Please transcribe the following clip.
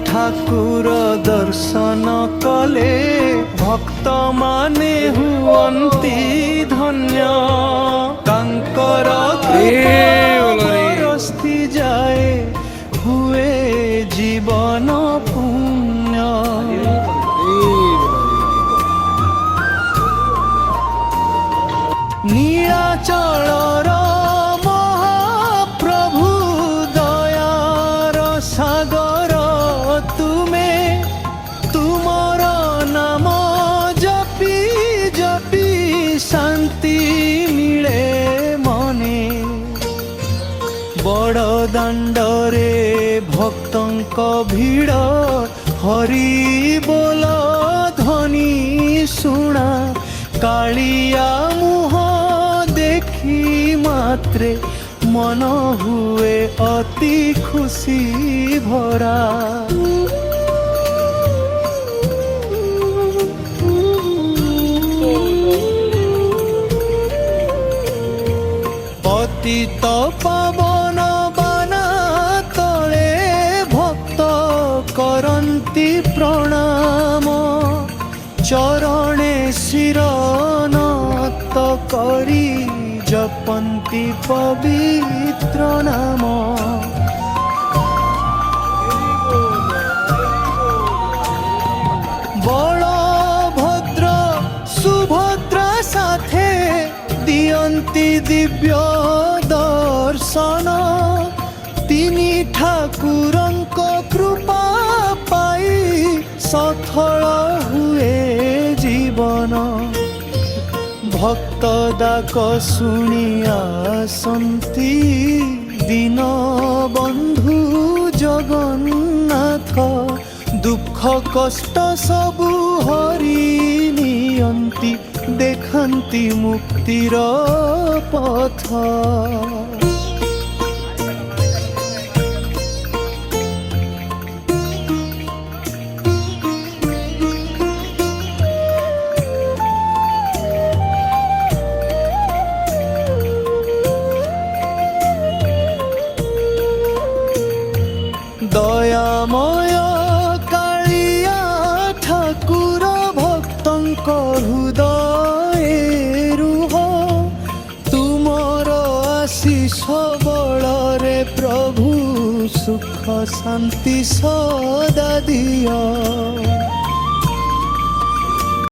ठाकुर दर्शन कले भक्त माने हुअन्ति धन्य तांकर रस्ती जाए हुए जीवन पुण्य। नीलाचलर महाप्रभु दयार सागर तुमे तुमर नाम जपी जपी शांति मिले मने। बड़ दांडरे भक्तंक भीड़ हरि बोल ध्वनि शुणा कालिया मुह देखी मात्रे मन हुए अति खुशी भरा। पतित पावन बाना तले भक्त करन्ति प्रणाम चरणे शिरनत करी जपन्ति पवित्र नाम। बलभद्र सुभद्रा साथे दियन्ति दिव्य दर्शन तिनी ठाकुरंक कृपा पाई सफल हुए जीवन। भक्त डाक शुणी आसन्ति दीन बंधु जगन्नाथ दुख कष्ट सबु हरि नियन्ति देखन्ति मुक्तिर पथ। दयामय कालिया ठाकुर भक्तंक हृदय रुह तुमर आशीष बलरे प्रभु सुख शांति सदा दिय।